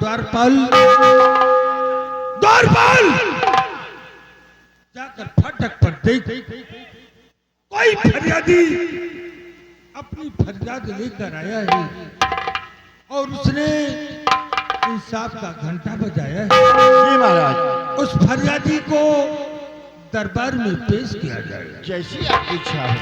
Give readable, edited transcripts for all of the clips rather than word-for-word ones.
द्वारपाल, द्वारपाल जाकर फाटक पर देख, कोई फरियादी अपनी फरियाद लेकर आया है और उसने इंसाफ का घंटा बजाया है। जी महाराज। उस फरियादी को दरबार में पेश किया जाएगा। जैसी आपकी इच्छा हो।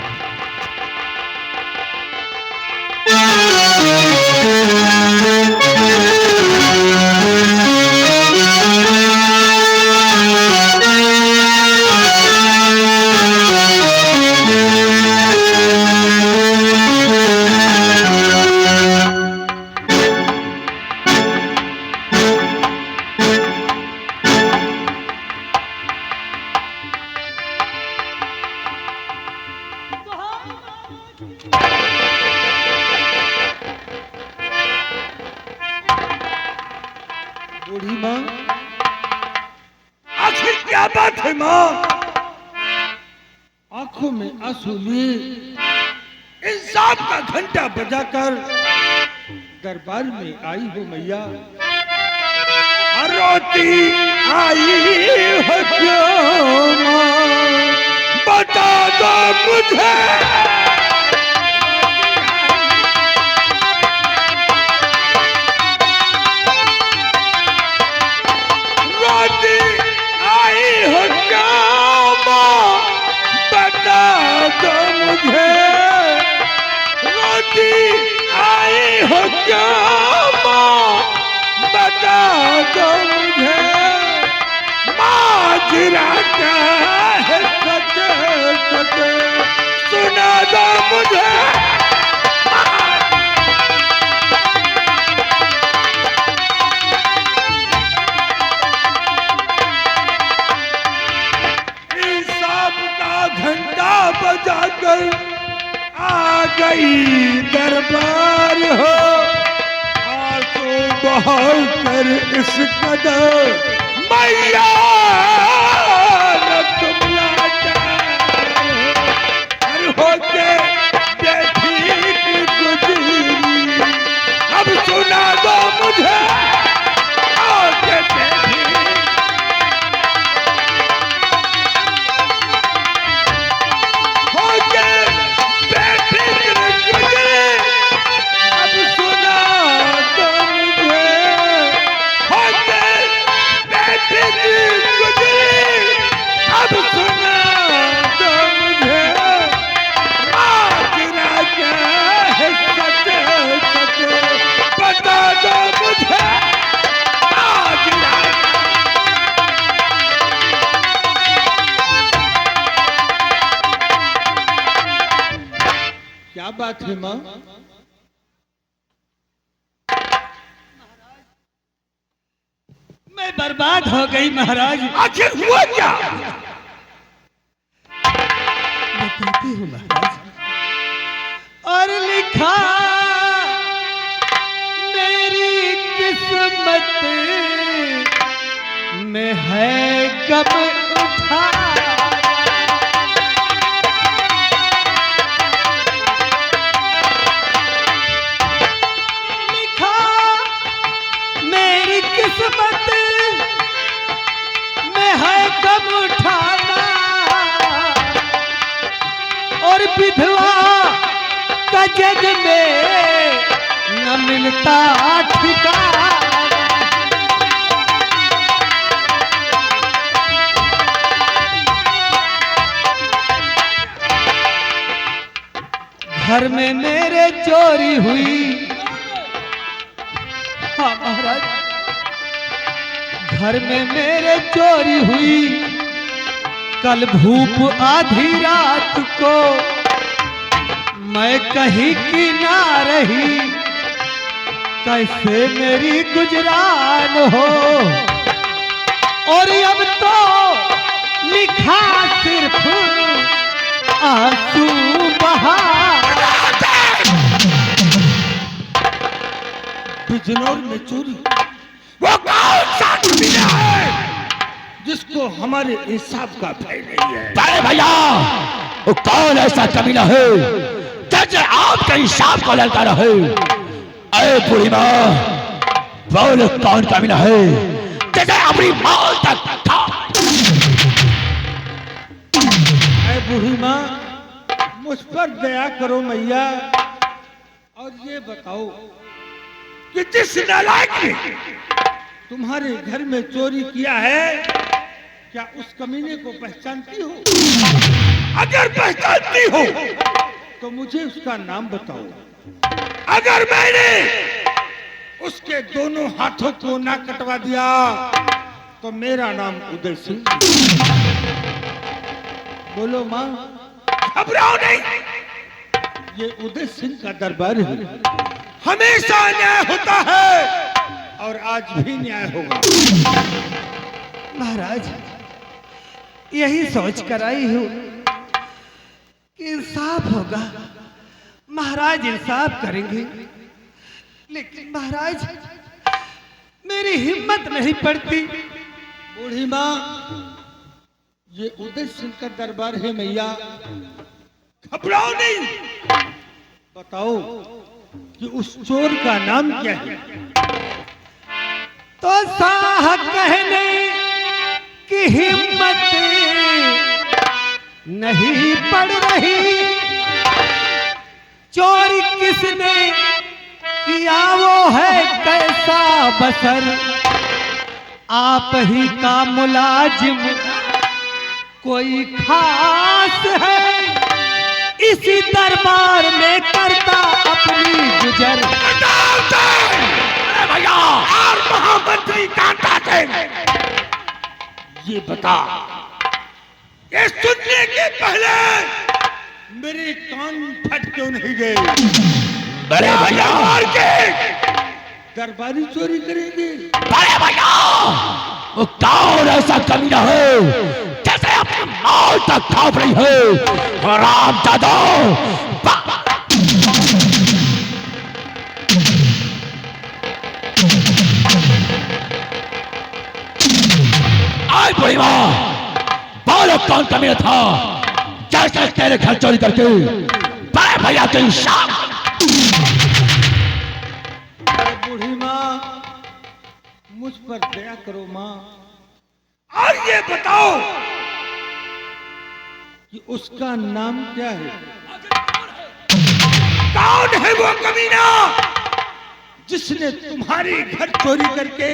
बूढ़ी माँ, आखिर क्या बात है माँ? आंखों में आंसू लिए इंसाफ का घंटा बजाकर दरबार में आई हो मैया। रोती आई हो क्यों माँ, बता दो मुझे। रोती आई हो क्या माँ, बता दो मुझे। माजरा क्या है सच सच, सुना दो मुझे। इंसाफ का घंटा बजाकर आ गई दरबार हो। आंसू बहार कर इस कदर मैया न तुम लाचार होके बैठी गुजरी। अब सुना दो मुझे, आके बैठी क्या बात है माँ? मैं बर्बाद हो गई महाराज। आखिर हुआ क्या? बताती हूँ महाराज। और लिखा मेरी किस्मत में है गम उठा। किस्मत में है गम उठाना और विधवा का जग में न मिलता ठिकाना। घर में मेरे चोरी हुई। हाँ महाराज, घर में मेरे चोरी हुई। कल भूप आधी रात को मैं कहीं की ना रही। कैसे मेरी गुजरान हो। और अब तो लिखा सिर्फ आंसू बहा। बिजनौर में चोरी, वो कौन सा कमीना है जिसको हमारे इंसाफ का भय नहीं है? अरे भैया, वो कौन ऐसा कमीना है जैसे आपके इंसाफ को ललकारा है? अरे बूढ़ी माँ, बोल कौन कामिना है जैसे अपनी माल तक खा। अरे बूढ़ी माँ, मुझ पर दया करो मैया, और ये बताओ कि जिस नालायक ने तुम्हारे घर में चोरी किया है, क्या उस कमीने को पहचानती हो? अगर पहचानती हो तो मुझे उसका नाम बताओ। अगर मैंने उसके दोनों हाथों को ना कटवा दिया तो मेरा नाम उदय सिंह। बोलो माँ, घबराओ नहीं, ये उदय सिंह का दरबार है। हमेशा न्याय होता है और आज भी न्याय होगा। महाराज, यही सोच कर आई हूं कि इंसाफ होगा, महाराज इंसाफ करेंगे। लेकिन महाराज, मेरी हिम्मत नहीं पड़ती। बूढ़ी माँ, ये उदय सिंह का दरबार है मैया, घबराओ नहीं। बताओ कि उस चोर का नाम क्या है? तो साहब कहने की हिम्मत नहीं पड़ रही, चोरी किसने किया वो है कैसा बसर, आप ही का मुलाजिम कोई खास है, इसी दरबार में करता अपनी गुजर। भैया और महामंत्री कांता सिंह, ये बता, ये सुनने के पहले मेरे कान फट क्यों नहीं गए? बड़े भैया मार के दरबारी चोरी करेंगे? बड़े भैया, वो कौन ऐसा कमीना है जैसे अपनी माल तक खा रही है? राम दादा, बूढ़ी माँ, बोलो कौन कमीना था जैसे तेरे घर चोरी करके बड़े भैया की शान। बूढ़ी माँ, मुझ पर दया करो माँ, और ये बताओ कि उसका नाम क्या है? कौन है वो कमीना जिसने तुम्हारे घर चोरी करके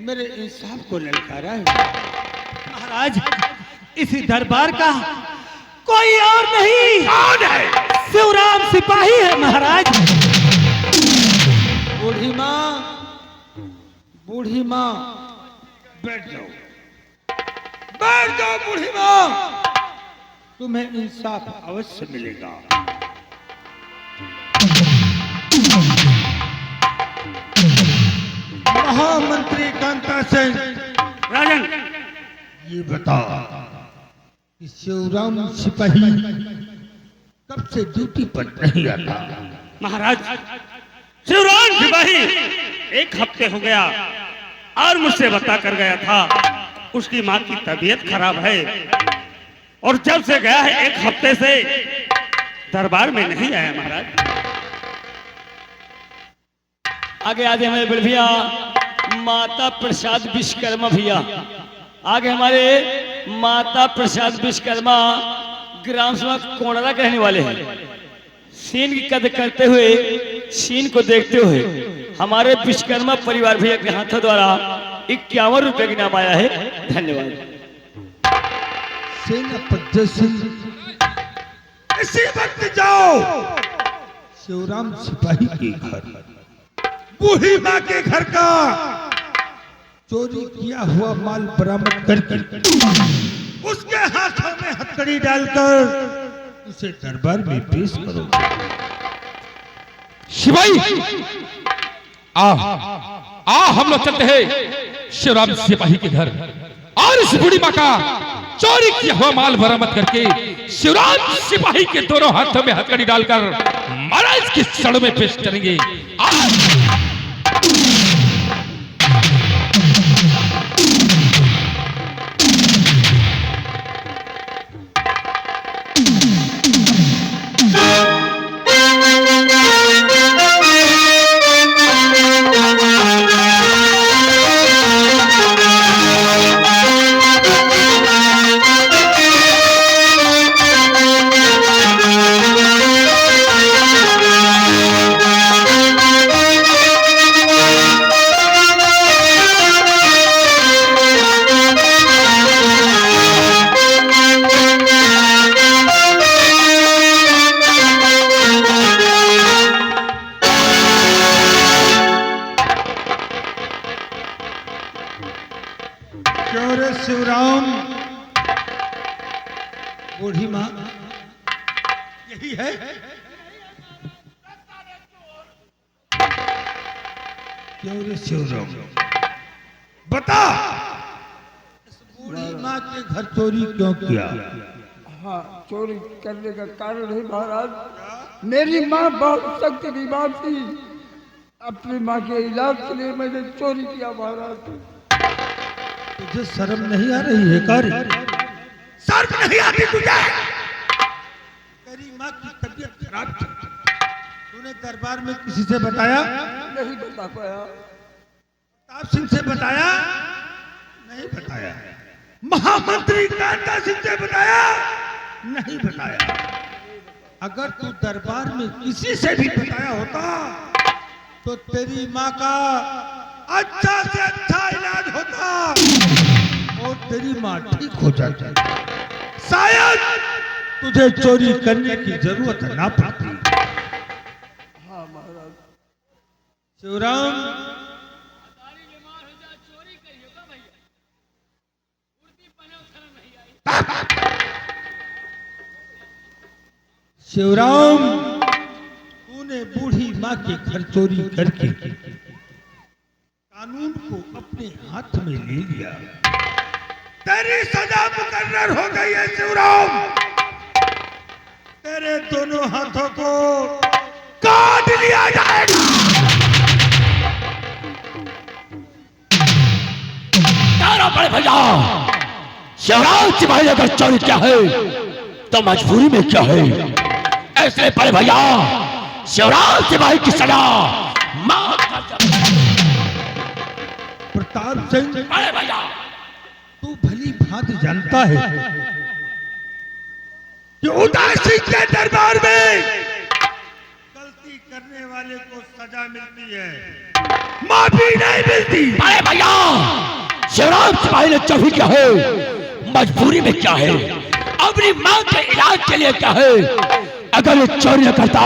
मेरे इंसाफ को ललकारा है? महाराज, इसी दरबार का कोई और नहीं, कौन है? शिवराम सिपाही है महाराज। बूढ़ी माँ, बूढ़ी माँ, बैठ जाओ, बैठ जाओ बूढ़ी माँ, तुम्हें इंसाफ अवश्य मिलेगा। महामंत्री कांता सिंह, राजन, ये बता कि शिवराम सिपाही कब से ड्यूटी पर नहीं आता? महाराज, शिवराम सिपाही 1 हफ्ते हो गया और मुझसे बता कर गया था उसकी माँ की तबीयत खराब है, और जब से गया है 1 हफ्ते से दरबार में नहीं आया महाराज। आगे आगे हमारे बड़े भैया माता प्रसाद विश्वकर्मा भैया, आगे हमारे माता प्रसाद विश्वकर्मा ग्राम सभा कोणारा के रहने वाले हैं। सीन की कदर करते हुए, सीन को देखते हुए हमारे विश्वकर्मा परिवार भैया के हाथों द्वारा 51 रुपए की नाम आया है। धन्यवाद। सेनापति सिंह, इसी वक्त जाओ शिवराम सिपाही के घर, बूढ़ी माँ के घर का चोरी किया हुआ माल बरामद करके उसके हाथों में हथकड़ी डालकर उसे दरबार में पेश करो। शिवाई, आ हम लोग चलते हैं शिवराम सिपाही के घर, और इस बूढ़ी माँ का चोरी किया हुआ माल बरामद करके शिवराम सिपाही के दोनों हाथों में हथकड़ी डालकर महाराज की सड़ में पेश करेंगे। रे शिवराम, बूढ़ी माँ यही है? क्यों रे शिवराम, बता, इस बूढ़ी माँ के घर चोरी क्यों किया? हाँ, चोरी करने का कारण है महाराज, मेरी माँ बहुत सख्त बीमार थी, अपनी माँ के इलाज के लिए मैंने चोरी किया महाराज। तुझे शर्म नहीं आ रही है कर? शर्म नहीं आती तुझे? तेरी माँ की तबीयत खराब थी, तूने दरबार में किसी से बताया? नहीं बता पाया। प्रताप सिंह से बताया? नहीं बताया। महामंत्री कांता सिंह से बताया? नहीं बताया। अगर तू दरबार में किसी से भी बताया होता तो तेरी माँ का अच्छा से अच्छा इलाज होता और तेरी माँ ठीक हो जाती, शायद तुझे चोरी करने की जरूरत ना पड़ती। हाँ महाराज। शिवराम, शिवराम, तूने बूढ़ी माँ के घर चोरी करके कानून को अपने हाथ में ले लिया। तेरी सजा मुकर्रर हो गई है शिवराम। तेरे दोनों हाथों को काट लिया जाएगा। तारा बड़े भैया, शिवराज सिपाही अगर चोरी क्या है तो मजबूरी में क्या है? ऐसे बड़े भैया, शिवराज सिपाही की सजा माफ कर दो। प्रताप सिंह, बड़े भैया, तू भली भांति जानता है कि उदासी के दरबार में गलती करने वाले को सजा मिलती है, माफी नहीं मिलती। बड़े भैया, शिवराज सिपाही ने चोरी क्या है, मजबूरी में क्या है, अपनी माँ के इलाज के लिए क्या है? अगर ये चोरी न करता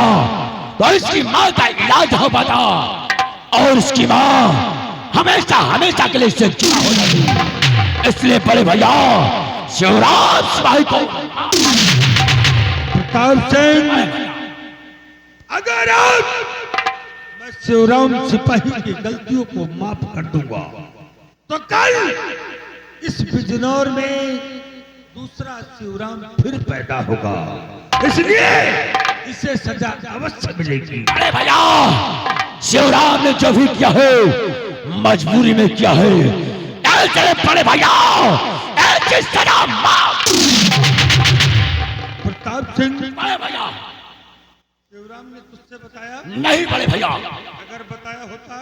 तो इसकी माँ का इलाज हो पाता और इसकी माँ हमेशा हमेशा के लिए इससे जुड़ा हो जाती। इसलिए बड़े भैया, शिवराज सिपाही को प्रताप सिंह, अगर आज मैं शिवराम सिपाही की गलतियों को माफ कर दूंगा तो कल इस बिजनौर में दूसरा शिवराम फिर पैदा होगा, इसलिए इसे सजा अवश्य मिलेगी। बड़े भैया, शिवराम ने जो भी किया है मजबूरी में किया है। ऐसे बड़े भैया, ऐसी सजा माफ। प्रताप सिंह, बड़े भैया, शिवराम ने तुझसे बताया? नहीं बड़े भैया। अगर बताया होता?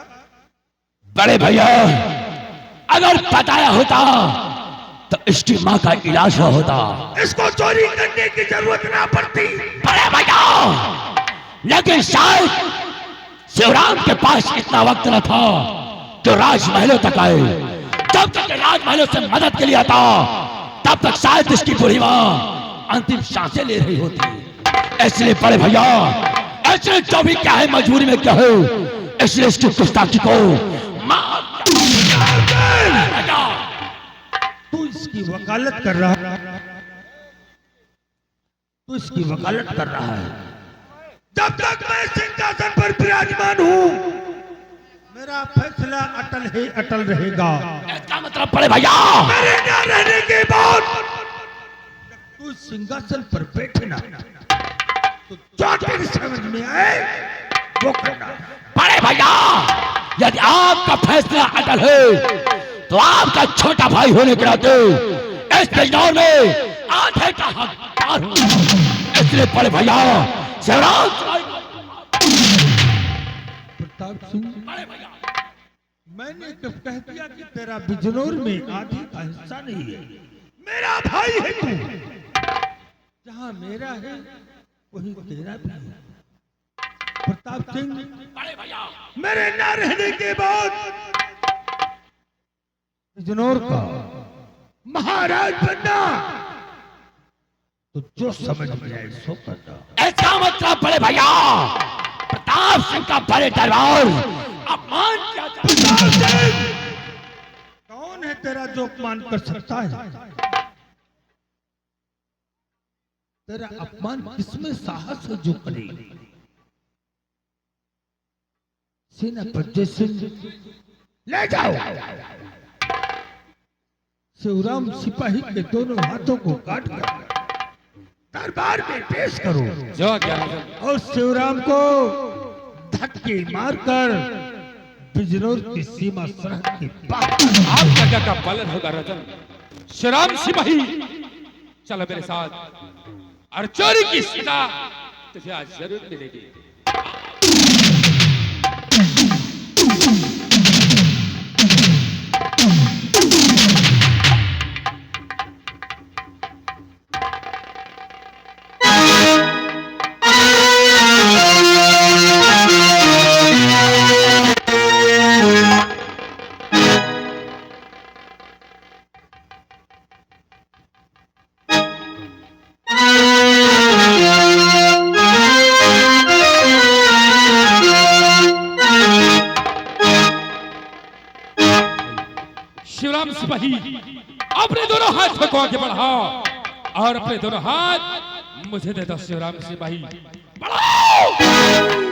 बड़े भैया, अगर बताया होता तो इसकी माँ का इलाज हुआ होता, इसको चोरी करने की जरूरत ना पड़ती। बड़े भैया, लेकिन शायद शिवराम के पास इतना वक्त न था जो राजमहलों तक आए। जब तक राजमहलों से मदद के लिए आता तब तक शायद इसकी बूढ़ी माँ अंतिम सांसें ले रही होती। इसलिए बड़े भैया, ऐसे जो भी क्या है मजबूरी में क्या है, इसलिए इसकी गुस्ताखी को माफ। तू इसकी वकालत कर रहा है, तू इसकी वकालत कर रहा है। जब तक मैं सिंहासन पर विराजमान हूँ मेरा फैसला अटल है, अटल रहेगा। इसका मतलब बड़े भैया, मेरे न रहने के बाद तू सिंहासन पर बैठे ना तो जो तेरी समझ में आए वो करना। बड़े भैया, यदि आपका फैसला अटल है तो आपका छोटा भाई होने के नाते इस बिजनौर में आधे का हकदार हूं। इसलिए बड़े भैया, शिवराज प्रताप सिंह, मैंने कब कह दिया कि तेरा बिजनौर में आधी का हिस्सा नहीं है? मेरा भाई है तू, जहां मेरा है वहीं तेरा भी है। प्रताप सिंह, बड़े भैया, मेरे न रहने के बाद बिजनौर का महाराज बनना तो जो समझ में आए सो करना। इसका मतलब बड़े भैया, प्रताप सिंह का बड़े दरबार अपमान किया जाए। प्रताप सिंह, कौन है तेरा जो अपमान कर सकता है, तेरा अपमान किसमें साहस है जो करे। सेनापति सिंह ले जाओ, शिवराम सिपाही के दोनों हाथों को काट कर दरबार में पेश करो। जो आज्ञा राजन। और शिवराम को धक्के मारकर बिजनौर की सीमा सरहद के पार। आपकी आज्ञा का पालन होगा राजन। शिवराम सिपाही चलो मेरे साथ, और चोरी की सजा तुझे आज जरूर मिलेगी। शिवराम सिपाही अपने दोनों हाथ को आगे बढ़ाओ, और अपने दोनों हाथ मुझे दे दो शिवराम सिपाही। बढ़ाओ।